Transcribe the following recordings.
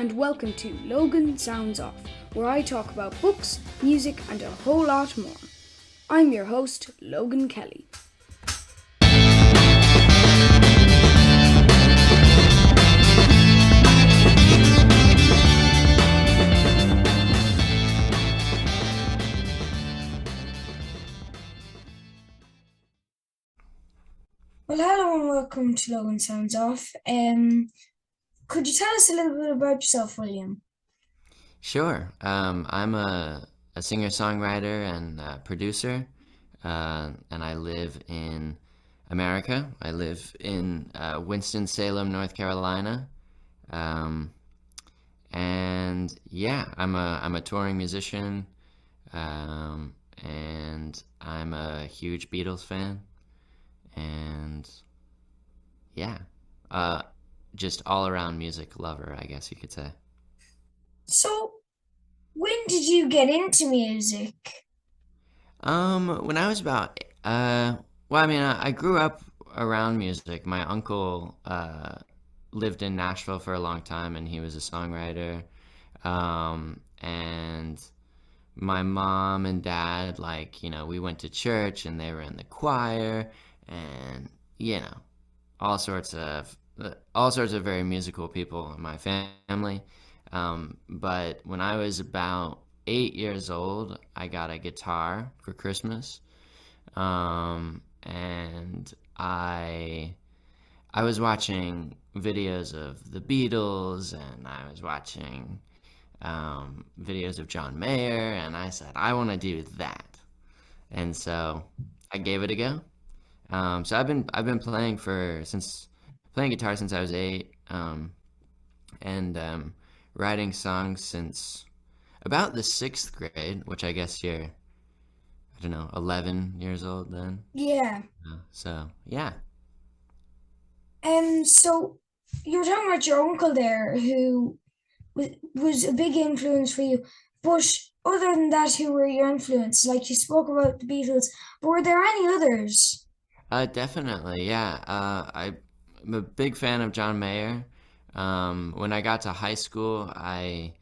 and welcome to Logan Sounds Off, where I talk about books, music, and a whole lot more. I'm your host, Logan Kelly. Well, hello and welcome to Logan Sounds Off. Could you tell us a little bit about yourself, William? Sure. I'm a singer-songwriter and producer, and I live in America. I live in Winston-Salem, North Carolina. Um, and yeah, I'm a touring musician, and I'm a huge Beatles fan, and yeah, uh, just all-around music lover, I guess you could say. So, when did you get into music? When I was about, well, I mean, I grew up around music. My uncle lived in Nashville for a long time, and he was a songwriter. And my mom and dad, like, we went to church, and they were in the choir, and all sorts of all sorts of very musical people in my family. But when I was about 8 years old, I got a guitar for Christmas, and I was watching videos of the Beatles, and I was watching videos of John Mayer, and I said I want to do that, and so I gave it a go. So I've been playing guitar since I was 8, and writing songs since about the sixth grade, which I guess you're, I don't know, 11 years old then. Yeah. So yeah. So you were talking about your uncle there, who was a big influence for you. But other than that, who were your influence? Like you spoke about the Beatles, but were there any others? Definitely, yeah. I'm a big fan of John Mayer. When I got to high school, I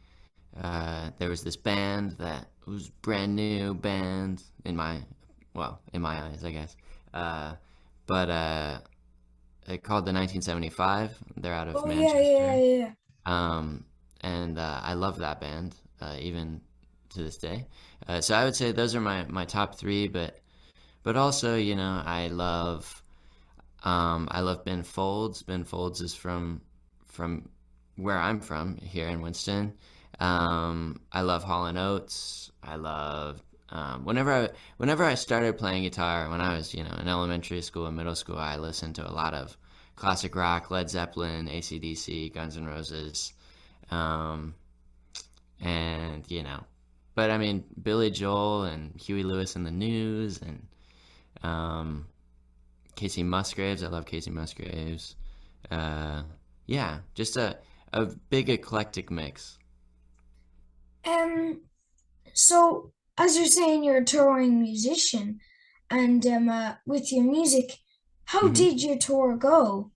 there was this band that was brand new band in my eyes, I guess. Uh, but they called the 1975. They're out of Oh yeah, yeah, Manchester. yeah. And I love that band, even to this day. So I would say those are my top three, but also, I love Ben Folds. Ben Folds is from where I'm from here in Winston. I love Hall and Oates. I love whenever I started playing guitar when I was in elementary school and middle school, I listened to a lot of classic rock, Led Zeppelin, AC/DC, Guns N' Roses, um, and but I mean Billy Joel and Huey Lewis and the News and um, Casey Musgraves. I love Casey Musgraves. Uh, yeah, just a big eclectic mix. Um, so as you're saying, you're a touring musician, and with your music, how hmm did your tour go?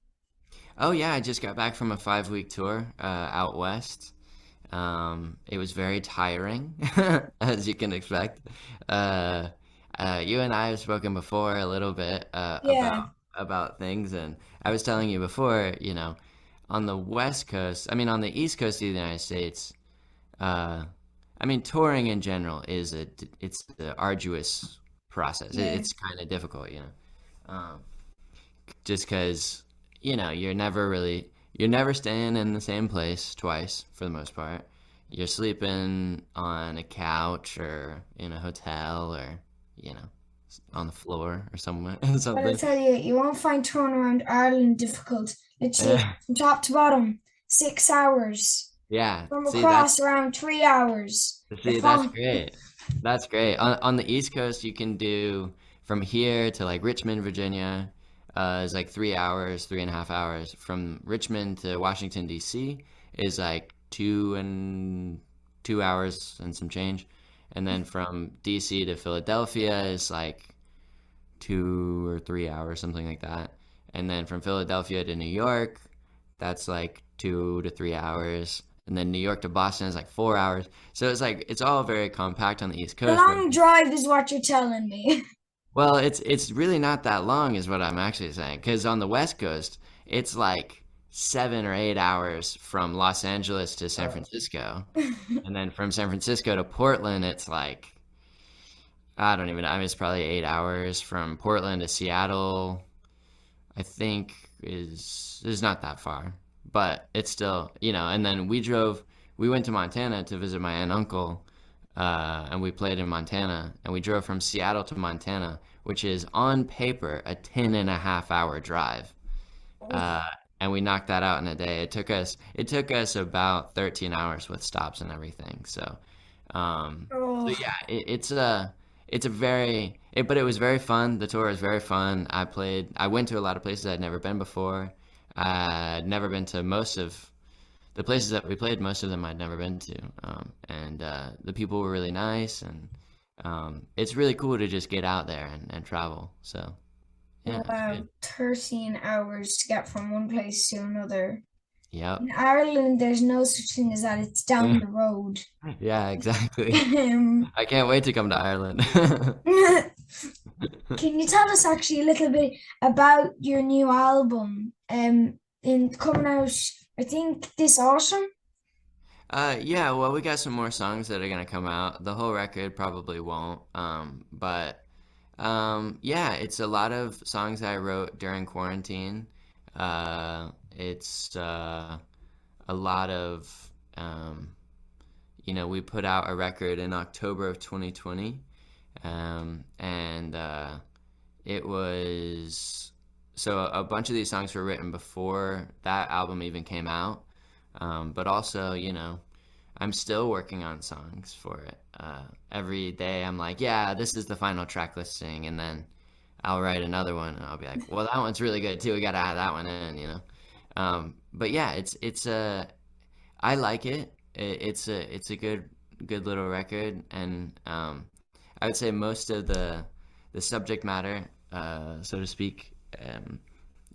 Oh yeah, I just got back from a 5 week tour out west. It was very tiring, as you can expect. Uh, you and I have spoken before a little bit Yeah, about things, and I was telling you before, on the West Coast, I mean, on the East Coast of the United States, uh, I mean, touring in general it's an arduous process. yeah. It's kind of difficult, um, just because you're never staying in the same place twice for the most part. You're sleeping on a couch or in a hotel or you know on the floor or somewhere But I something. tell you, you won't find touring around Ireland difficult. Literally, Yeah, from top to bottom, 6 hours. yeah. From See, across around 3 hours. You're that's fine. great. That's great. On the East Coast, you can do from here to like Richmond, Virginia. Is like 3 hours, 3.5 hours. From Richmond to Washington D.C. is like 2 hours and some change, and then from D.C. to Philadelphia is like 2 or 3 hours, something like that. And then from Philadelphia to New York, that's like 2 to 3 hours. and then New York to Boston is like 4 hours. So it's like it's all very compact on the East The Coast. Where long drive is what you're telling me. well, it's really not that long, is what I'm actually saying. Because on the West Coast, it's like 7 or 8 hours from Los Angeles to San Francisco, and then from San Francisco to Portland, it's like I don't even know. I mean, it's probably 8 hours from Portland to Seattle. I think is not that far, but it's still, you know. And then we went to Montana to visit my aunt and uncle, and we played in Montana, and we drove from Seattle to Montana, which is on paper a 10.5 hour drive, uh, and we knocked that out in a day. It took us about 13 hours with stops and everything. So Oh, yeah, it's a but it was very fun. The tour was very fun. I went to a lot of places I'd never been before. I'd never been to most of the places that we played. Most of them I'd never been to, and the people were really nice, and it's really cool to just get out there and travel. So yeah, it's wow, good. 13 hours to get from one place to another. Yep. In Ireland, there's no such thing as that. It's down the road. Yeah, exactly. Um, I can't wait to come to Ireland. can you tell us actually a little bit about your new album? In coming out, I think this autumn. Yeah, well, we got some more songs that are gonna come out. The whole record probably won't. But yeah, it's a lot of songs I wrote during quarantine. It's a lot of, we put out a record in October of 2020, and it was so a bunch of these songs were written before that album even came out. But also, I'm still working on songs for it. Every day I'm like, yeah, this is the final track listing, and then I'll write another one, and I'll be like, well, that one's really good too. We gotta add that one in. But yeah, I like it. It's a good little record, and I would say most of the subject matter, so to speak,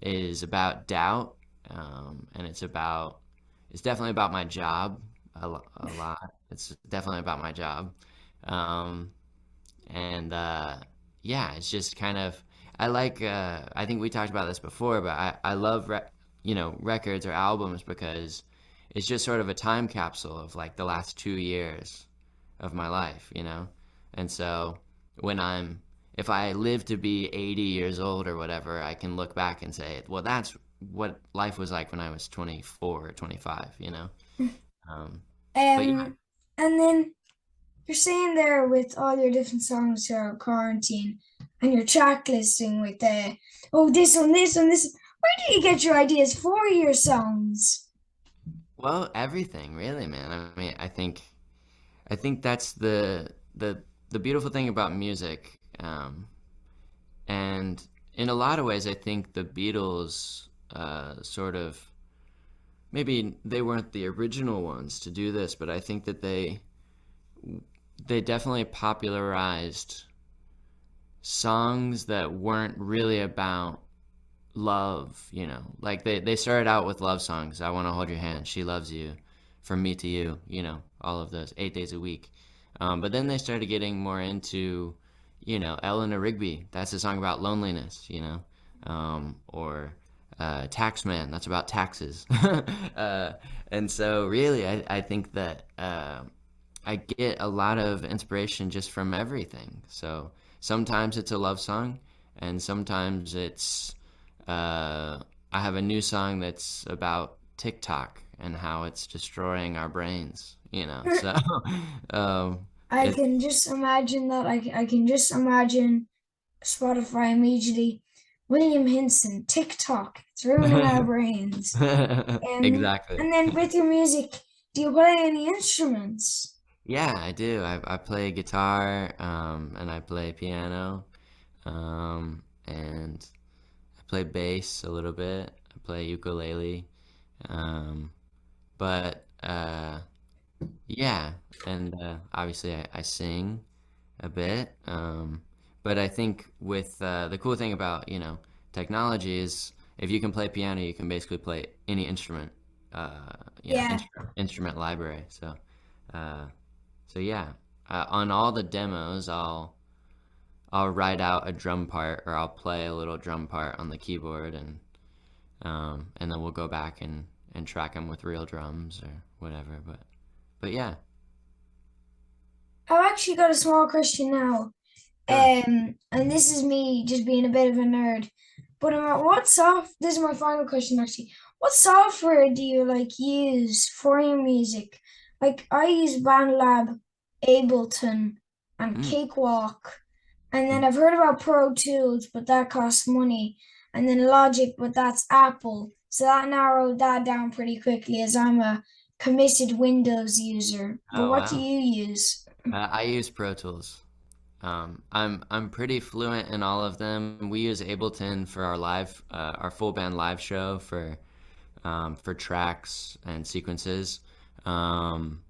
is about doubt, and it's definitely about my job a lot. It's definitely about my job. Um, and yeah, it's just kind of I think we talked about this before, but I love records or albums because it's just sort of a time capsule of like the last 2 years of my life. And so when if I live to be 80 years old or whatever, I can look back and say, well, that's what life was like when I was 24 or 25. Um, but yeah, Um, and then you're saying there with all your different songs throughout quarantine and your track listing with this one, this one, this. Where do you get your ideas for your songs? well, everything really, man. I mean, I think that's the beautiful thing about music. And in a lot of ways, I think the Beatles sort of maybe they weren't the original ones to do this, but I think that they definitely popularized songs that weren't really about love. Like they started out with love songs. I want to hold your hand, she loves you, from me to you, all of those 8 days a week. But then they started getting more into, Eleanor Rigby. That's a song about loneliness. Or Taxman. That's about taxes. uh, and so really, I think that I get a lot of inspiration just from everything. So sometimes it's a love song, and sometimes it's I have a new song that's about TikTok and how it's destroying our brains. So um, I it, can just imagine that. I can just imagine Spotify immediately. William Hinson, TikTok, it's ruining our brains. exactly. And then with your music, do you play any instruments? Yeah, I do. I play guitar, and I play piano, and I play bass a little bit. I play ukulele, um, but yeah, and obviously I sing a bit. But I think with the cool thing about technology is if you can play piano, you can basically play any instrument. Yeah. instrument library. Uh, so yeah, on all the demos, I'll write out a drum part, or I'll play a little drum part on the keyboard, and then we'll go back and track them with real drums or whatever. But yeah, I've actually got a small question now. sure. And this is me just being a bit of a nerd. But this is my final question actually. What software do you like use for your music? Like I use BandLab, Ableton, and Mm, Cakewalk. And then mm. I've heard about Pro Tools, but that costs money. And then Logic, but that's Apple. So that narrowed that down pretty quickly as I'm a committed Windows user. But Oh what do wow. you use? I use Pro Tools. I'm pretty fluent in all of them. We use Ableton for our full band live show for tracks and sequences. Um,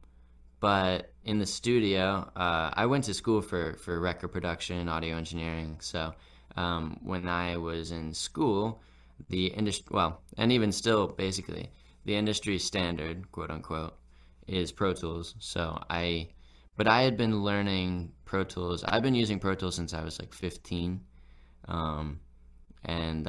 but in the studio, I went to school for record production, audio engineering. So when I was in school, the industry, well, and even still, basically, the industry standard, quote unquote, is Pro Tools. But I had been learning Pro Tools. I've been using Pro Tools since I was like 15. Um, and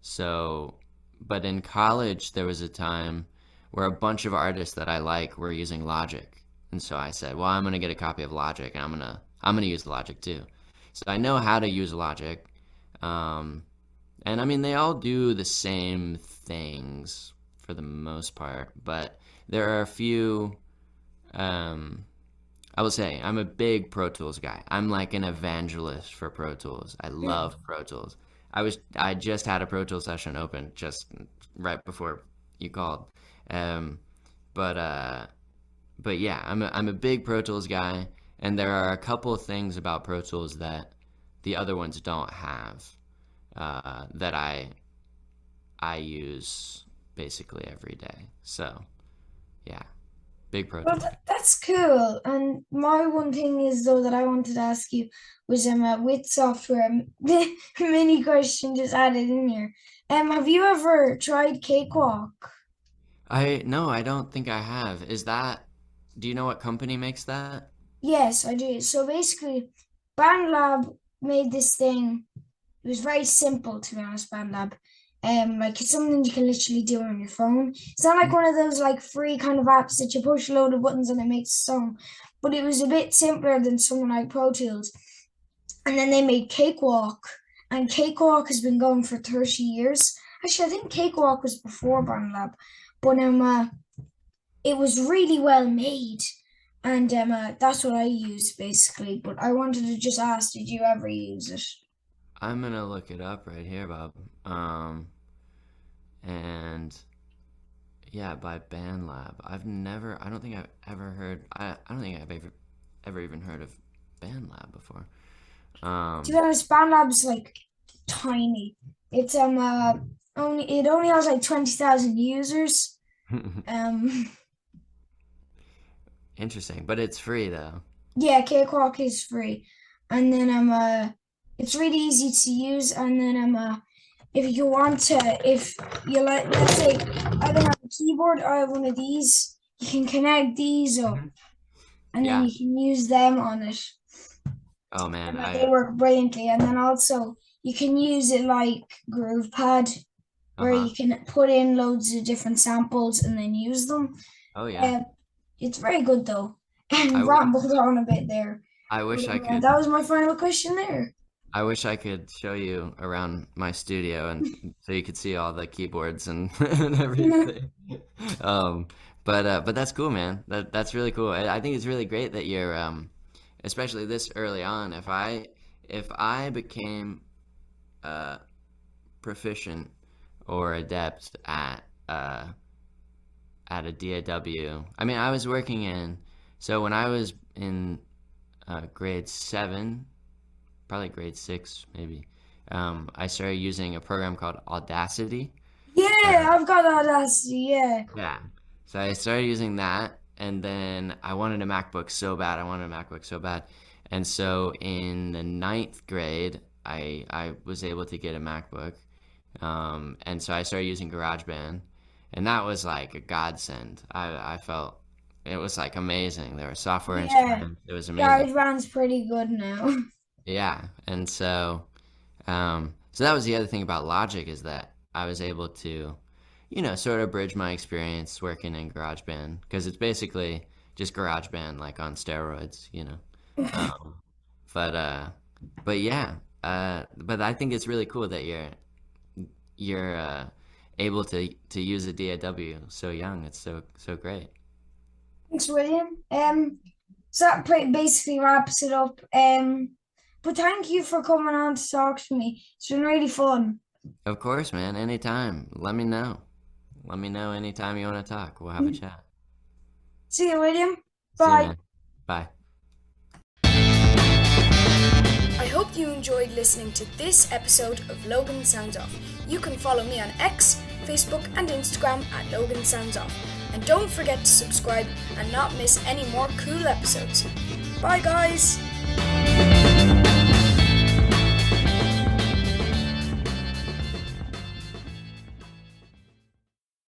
so, but in college, there was a time where a bunch of artists that I like were using Logic. And so I said, well, I'm gonna get a copy of Logic, and I'm gonna use Logic too. So I know how to use Logic. Um, and I mean, they all do the same things for the most part, but there are a few. Um, I will say I'm a big Pro Tools guy. I'm like an evangelist for Pro Tools. I love Pro Tools. I just had a Pro Tools session open just right before you called. Um, but uh, but yeah, I'm a big Pro Tools guy, and there are a couple of things about Pro Tools that the other ones don't have, that I use basically every day. So yeah, big Pro Well, Tools guy. that's cool. And my one thing is though that I wanted to ask you was with software mini question just added in here. Have you ever tried Cakewalk? I no, I don't think I have. Do you know what company makes that? Yes, I do. So basically, BandLab made this thing. It was very simple to be honest, BandLab. Like it's something you can literally do on your phone. It's not like Mhm. one of those like free kind of apps that you push a load of buttons and it makes a song. But it was a bit simpler than something like Pro Tools. And then they made Cakewalk, and Cakewalk has been going for 30 years. Actually, I think Cakewalk was before BandLab, but it was really well made, and that's what I use basically. But I wanted to just ask, did you ever use it? I'm gonna look it up right here, Bob. And yeah, by BandLab. I don't think I've ever heard. I don't think I've ever even heard of BandLab before. To be honest, BandLab's like tiny. It's only it only has like 20,000 users. Um, Interesting, but it's free though. Yeah, Cakewalk is free, and then it's really easy to use. And then if you want to, if you let's say I don't have a keyboard, I have one of these. You can connect these up, Mhm. and then Yeah. you can use them on it, Oh man, and they work brilliantly. And then also you can use it like GroovePad, where uh-huh. you can put in loads of different samples and then use them. Oh yeah. Uh, it's very good though. I And w rambled on a bit there. I But wish I could that was my final question there. I wish I could show you around my studio and so you could see all the keyboards and, and everything. Um, but that's cool, man. That's really cool. I think it's really great that you're especially this early on. If I became uh proficient or adept at a DAW. I mean, I was working in so when I was in grade 7, probably grade 6 maybe. I started using a program called Audacity. Yeah, I've got Audacity. Yeah. Yeah. So I started using that, and then I wanted a MacBook so bad. I wanted a MacBook so bad. And so in the ninth grade, I was able to get a MacBook. And so I started using GarageBand. and that was like a godsend. I felt it was like amazing. There were software Yeah, instruments. It was amazing. GarageBand's pretty good now. Yeah, and so that was the other thing about Logic is that I was able to, sort of bridge my experience working in GarageBand because it's basically just GarageBand like on steroids. Um, but but yeah, but I think it's really cool that you're able to use a DAW so young. It's so great. Thanks, William. So that basically wraps it up. But thank you for coming on to talk to me. It's been really fun. Of course, man. Anytime. Let me know. Let me know anytime you want to talk. We'll have a chat. See you, William. See you, Bye. man. Bye. I hope you enjoyed listening to this episode of Logan Sounds Off. You can follow me on X, Facebook, and Instagram at Logan Sounds Off. And don't forget to subscribe and not miss any more cool episodes. Bye, guys!